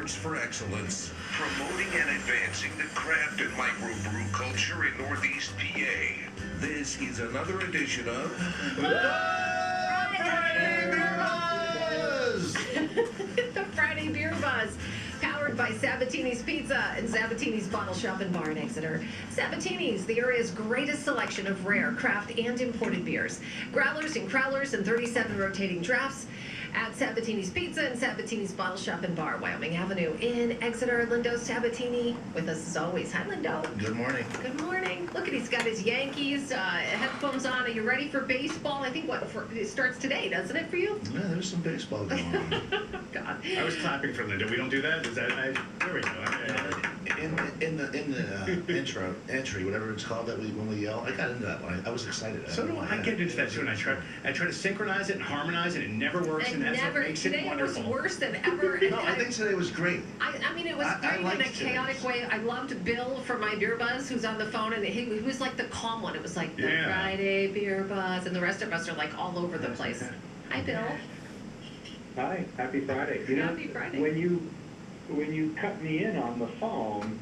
awards for excellence, promoting and advancing the craft and microbrew culture in Northeast PA. This is another edition of Friday Beer Buzz! The Friday Beer Buzz, powered by Sabatini's Pizza and Sabatini's Bottle Shop and Bar in Exeter. Sabatini's, the area's greatest selection of rare, craft, and imported beers. Growlers and crowlers and 37 rotating drafts at Sabatini's Pizza and Sabatini's Bottle Shop and Bar, Wyoming Avenue in Exeter. Lindo Sabatini with us as always. Hi, Lindo. Good morning. Good morning. Look at, he's got his Yankees headphones on. Are you ready for baseball? I think it starts today, doesn't it, for you? Yeah, there's some baseball going on. God. I was clapping for Linda. We don't do that? Is that there we go. In the intro, entry, whatever it's called, that when we yell, I got into that line. I was excited. So do I. I get into that too, and I try to synchronize it and harmonize it, and it never works, and that's what makes it wonderful. Today it was worse than ever. No, I think today was great. I mean, it was great in a chaotic way. I loved Bill from My Beer Buzz, who's on the phone, and he was like the calm one. It was like the Friday Beer Buzz, and the rest of us are like all over the place. Hi, Bill. Hi, happy Friday. Happy Friday. When you cut me in on the phone,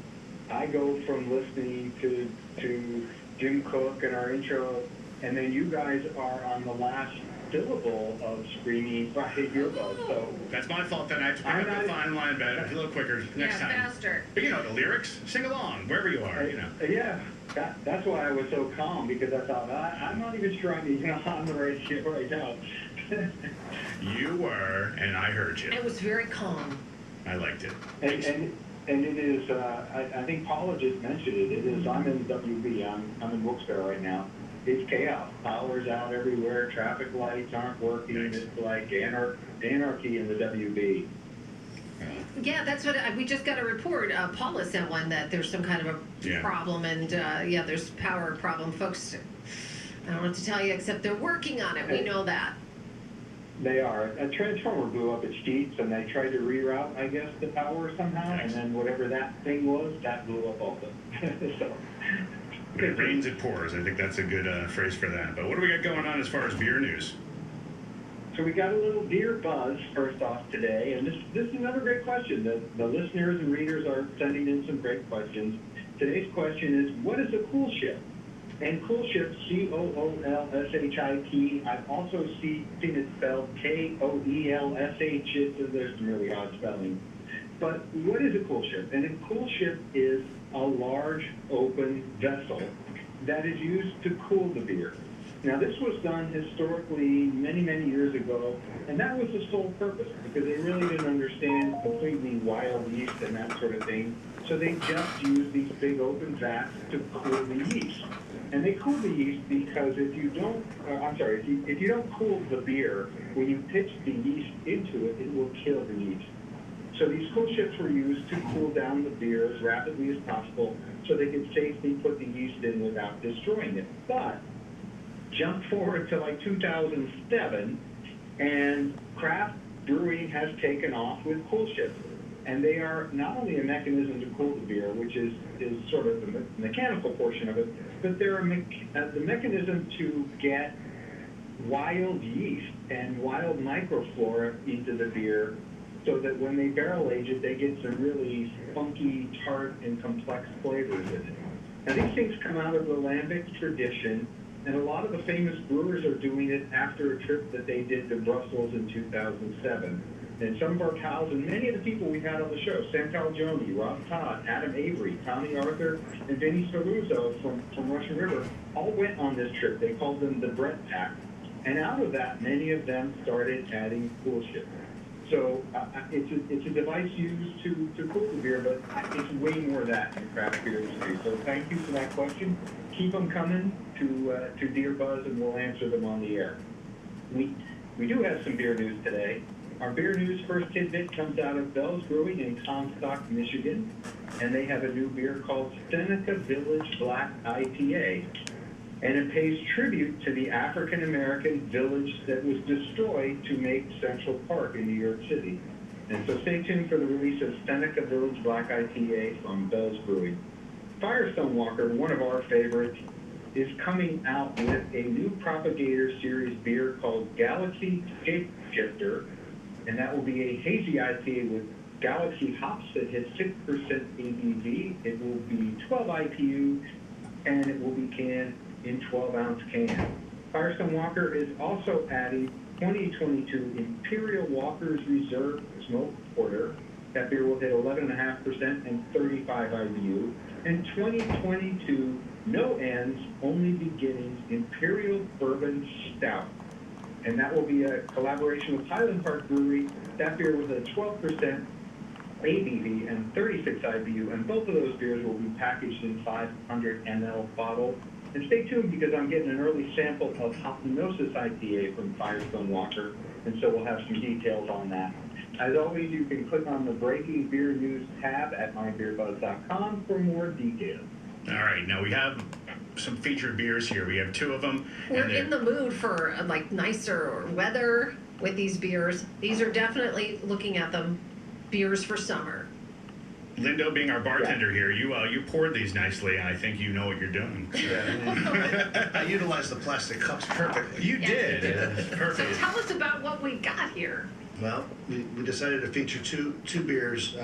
I go from listening to Jim Cook and our intro, and then you guys are on the last syllable of screaming Friday Beer Buzz. So that's my fault. Then I have to pick up the fine line better, a little quicker next time. Faster. But you know the lyrics. Sing along wherever you are. You know. Yeah. That's why I was so calm, because I thought I'm not even sure I'm on the right shit right now. You were, and I heard you. It was very calm. I liked it. And it is, I think Paula just mentioned it. It is, I'm in WB, I'm in Wilkes-Barre right now. It's chaos. Power's out everywhere. Traffic lights aren't working. Nice. It's like anarchy in the WB. Yeah, that's what we just got a report. Paula sent one that there's some kind of a problem, and there's power problem. Folks, I don't know what to tell you except they're working on it. We know that. They are. A transformer blew up its sheets, and they tried to reroute, I guess, the power somehow, and then whatever that thing was, that blew up also. So. When it rains, it pours. I think that's a good phrase for that. But what do we got going on as far as beer news? So we got a little beer buzz first off today, and this is another great question. The listeners and readers are sending in some great questions. Today's question is, what is a cool ship? And cool ship, C-O-O-L-S-H-I-P. I've also seen it spelled K-O-E-L-S-H. There's some really odd spelling. But what is a cool ship? And a cool ship is a large open vessel that is used to cool the beer. Now, this was done historically many, many years ago, and that was the sole purpose, because they really didn't understand completely wild yeast and that sort of thing. So they just used these big open vats to cool the yeast. And they cool the yeast because if you don't cool the beer, when you pitch the yeast into it, it will kill the yeast. So these cool ships were used to cool down the beer as rapidly as possible so they could safely put the yeast in without destroying it. But jump forward to like 2007, and craft brewing has taken off with cool ships. And they are not only a mechanism to cool the beer, which is sort of the mechanical portion of it, but they're the mechanism to get wild yeast and wild microflora into the beer, so that when they barrel age it, they get some really funky, tart, and complex flavors in it. Now, these things come out of the lambic tradition, and a lot of the famous brewers are doing it after a trip that they did to Brussels in 2007. And some of our pals, and many of the people we had on the show, Sam Calagione, Rob Todd, Adam Avery, Tommy Arthur, and Vinny Saluzzo from Russian River, all went on this trip. They called them the Brett Pack. And out of that, many of them started adding cool shit. So it's a device used to cool the beer, but it's way more of that in the craft beer industry. So thank you for that question. Keep them coming to BeerBuzz, and we'll answer them on the air. We do have some beer news today. Our beer news first tidbit comes out of Bell's Brewing in Comstock, Michigan, and they have a new beer called Seneca Village Black IPA. And it pays tribute to the African-American village that was destroyed to make Central Park in New York City. And so stay tuned for the release of Seneca Village Black IPA from Bell's Brewing. Firestone Walker, one of our favorites, is coming out with a new Propagator Series beer called Galaxy Shapeshifter, and that will be a hazy IPA with Galaxy hops that hit 6% ABV. It will be 12 IPU, and it will be canned in 12-ounce cans. Firestone Walker is also adding 2022 Imperial Walker's Reserve Smoked Porter. That beer will hit 11.5% and 35 IBU. And 2022 No Ends, Only Beginnings Imperial Bourbon Stout. And that will be a collaboration with Highland Park Brewery. That beer was at 12% ABV and 36 IBU. And both of those beers will be packaged in 500 ml bottles. And stay tuned because I'm getting an early sample of Hopnosis IPA from Firestone Walker. And so we'll have some details on that. As always, you can click on the Breaking Beer News tab at mybeerbuzz.com for more details. All right, now we have some featured beers here. We have 2 of them. We're in the mood for like nicer weather with these beers. These are definitely, looking at them, beers for summer. Lindo, being our bartender here, you poured these nicely, and I think you know what you're doing. Yeah. I utilized the plastic cups perfectly. You Yes, did. you It's perfect. So tell us about what we got here. Well, we decided to feature two beers.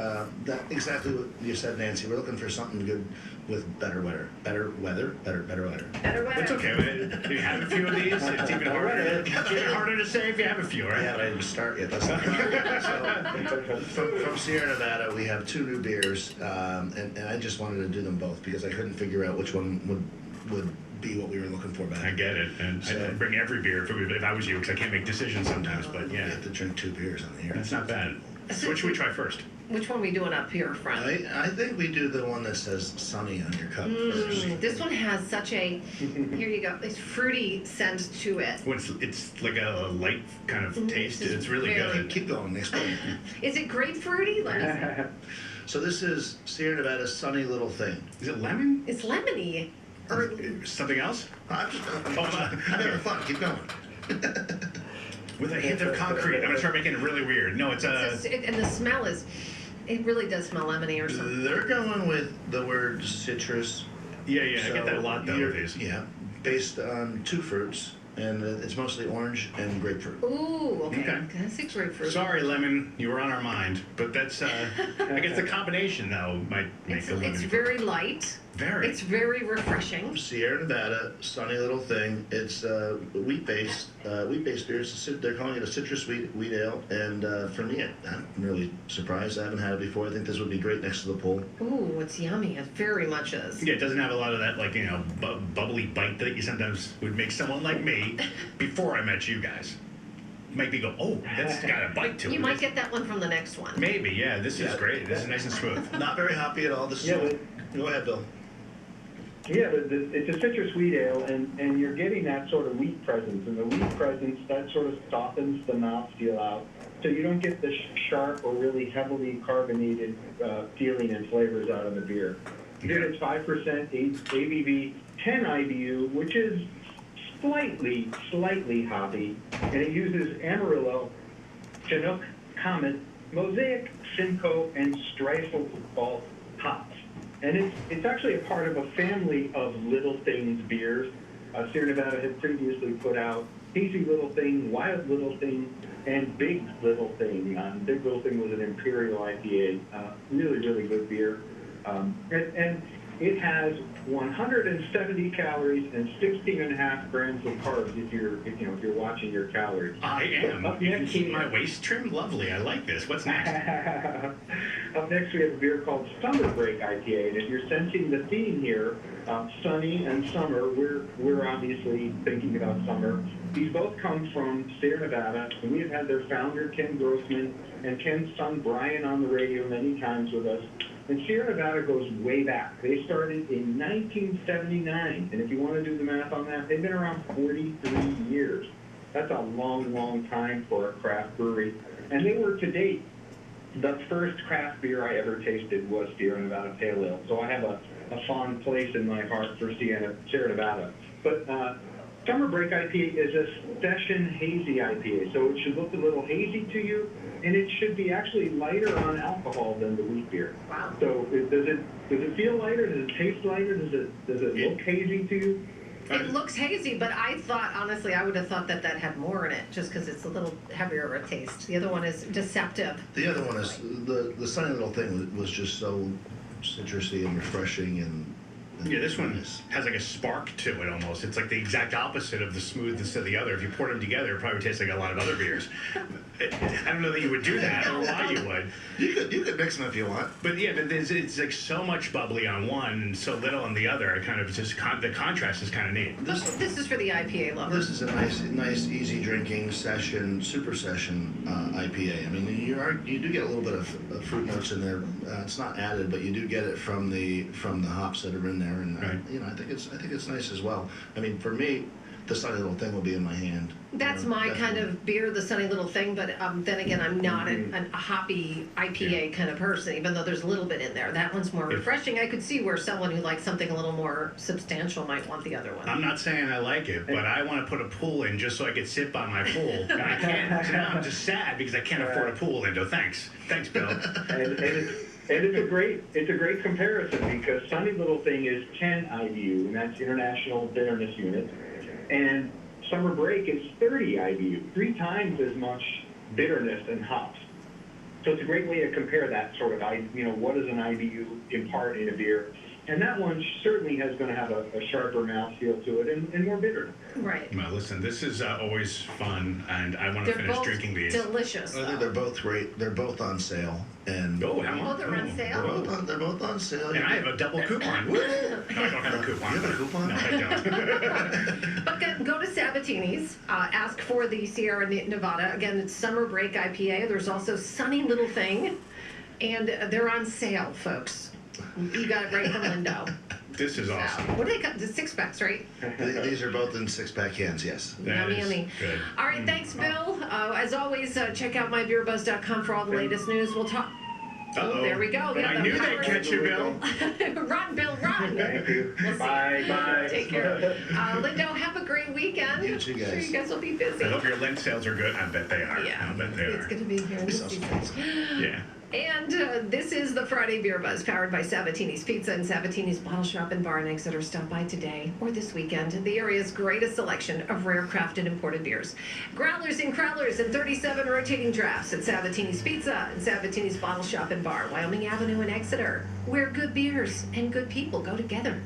That exactly what you said, Nancy. We're looking for something good with better weather. Better weather. Better weather. It's okay. You have a few of these. It's even harder to say if you have a few, right? Yeah, but I didn't start yet. That's not so, from Sierra Nevada, we have 2 new beers, and I just wanted to do them both because I couldn't figure out which one would be what we were looking for back. I get it, and I'd bring every beer if I was you, because I can't make decisions sometimes. But You yeah, have to drink 2 beers on the air. that's not bad. So what should we try first? Which one are we doing up here front? I think we do the one that says Sunny on your cup first. This one has such a, here you go, it's fruity scent to it. Well, it's like a light kind of taste. This is It's really very- good. Keep going, explain. Is it grapefruity? Let me see. So this is Sierra Nevada's Sunny Little Thing. Is it lemon? It's lemony. Or Something else? I'm having fun. Keep going. With a hint of concrete. I'm gonna start making it really weird. No, it's and the smell is, it really does smell lemony or something. They're going with the word citrus. yeah. I get that a lot though with these. Yeah, based on 2 fruits, and it's mostly orange and grapefruit. Ooh, okay. Okay. I see grapefruit. Sorry, lemon, you were on our mind, but that's I guess the combination though might make the lemon. It's very light. Very. It's very refreshing. Sierra Nevada, Sunny Little Thing. It's wheat-based beers. They're calling it a citrus wheat ale, and for me, I'm really surprised. I haven't had it before. I think this would be great next to the pool. Ooh, it's yummy. It very much is. Yeah, it doesn't have a lot of that, like, bubbly bite that you sometimes would make someone like me before I met you guys. Make me go, oh, that's got a bite to it. You might get that one from the next one. Maybe, yeah. This is Yeah. great. This is nice and smooth. Not very hoppy at all. This is Go ahead, Bill. Yeah, but it's a citrus wheat ale, and you're getting that sort of wheat presence. And the wheat presence, that sort of softens the mouthfeel out. So you don't get the sharp or really heavily carbonated feeling and flavors out of the beer. Here it's 5% ABV, 10 IBU, which is slightly hoppy. And it uses Amarillo, Chinook, Comet, Mosaic, Simcoe, and Streisel Balt hops. And it's actually a part of a family of Little Things beers. Sierra Nevada had previously put out Hazy Little Thing, Wild Little Thing, and Big Little Thing. Big Little Thing was an Imperial IPA. Really good beer. And it has 170 calories and 16.5 grams of carbs if you're watching your calories. I am. Up You can next, keep my waist trimmed. Lovely. I like this. What's next? Up next, we have a beer called Summer Break IPA. And if you're sensing the theme here, sunny and summer, we're obviously thinking about summer. These both come from Sierra Nevada, and we have had their founder, Ken Grossman, and Ken's son, Brian, on the radio many times with us. And Sierra Nevada goes way back. They started in 1979, and if you want to do the math on that, they've been around 43 years. That's a long time for a craft brewery. And they were, to date, the first craft beer I ever tasted was Sierra Nevada Pale Ale. So I have a fond place in my heart for Sierra Nevada. But Summer Break IPA is a session hazy IPA, so it should look a little hazy to you, and it should be actually lighter on alcohol than the wheat beer. Wow. So does it feel lighter? Does it taste lighter? Does it look hazy to you? It looks hazy, but I thought, honestly, I would have thought that had more in it, just because it's a little heavier of a taste. The other one is deceptive. The other one is the Sunny Little Thing was just so citrusy and refreshing and Yeah, this one nice. has like a spark to it almost. It's like the exact opposite of the smoothness of the other. If you poured them together, it probably tastes like a lot of other beers. I don't know that you would do that or why you would. You could mix them if you want. But yeah, but it's like so much bubbly on one and so little on the other. It kind of just the contrast is kind of neat. This is for the IPA lovers. This is a nice, easy drinking session, super session IPA. I mean, you do get a little bit of fruit notes in there. It's not added, but you do get it from the hops that are in there, and Right. I think it's nice as well. I mean, for me, the Sunny Little Thing will be in my hand. That's my kind of beer, the Sunny Little Thing, but then again, I'm not a hoppy IPA kind of person, even though there's a little bit in there. That one's more refreshing. I could see where someone who likes something a little more substantial might want the other one. I'm not saying I like it, but I want to put a pool in just so I could sit by my pool. And I can't. So now I'm just sad because I can't afford a pool window. Thanks, Bill. And it's a great comparison because Sunny Little Thing is 10 IBU, and that's International Bitterness Unit, and Summer Break is 30 IBU, 3 times as much bitterness and hops. So it's a great way to compare that sort of, what does an IBU impart in a beer? And that one certainly has going to have a sharper mouthfeel to it and more bitter. Right. Well, listen, this is always fun, and I want to They're finish both drinking these. delicious. I think they're both great. They're both on sale, and Oh, how much? Oh, they're on sale? they're both on sale. And I have a double coupon. Woo! No, I don't have a coupon. You have a coupon? No, I don't. But go to Sabatini's, ask for the Sierra Nevada. Again, it's Summer Break IPA. There's also Sunny Little Thing, and they're on sale, folks. You got it right from Lindo. This is awesome. What do they got? The 6-packs, right? These are both in 6-pack cans. Yes. That Yummy, is yummy. good. All right, thanks, Bill. As always, check out mybeerbuzz.com for all the latest news. We'll talk. Uh-oh. Oh, there we go. I knew they'd catch you, Bill. Run, Bill, run. Thank you. We'll see. Bye. Take care. Lindo, have a great weekend. You too, I'm sure guys. you guys will be busy. I hope your Lent sales are good. I bet they are. Yeah, I bet they it's are. going to be here in the Sounds season. awesome. Yeah. And this is the Friday Beer Buzz, powered by Sabatini's Pizza and Sabatini's Bottle Shop and Bar in Exeter. Stop by today or this weekend. The area's greatest selection of rare crafted imported beers. Growlers and crowlers and 37 rotating drafts at Sabatini's Pizza and Sabatini's Bottle Shop and Bar, Wyoming Avenue in Exeter, where good beers and good people go together.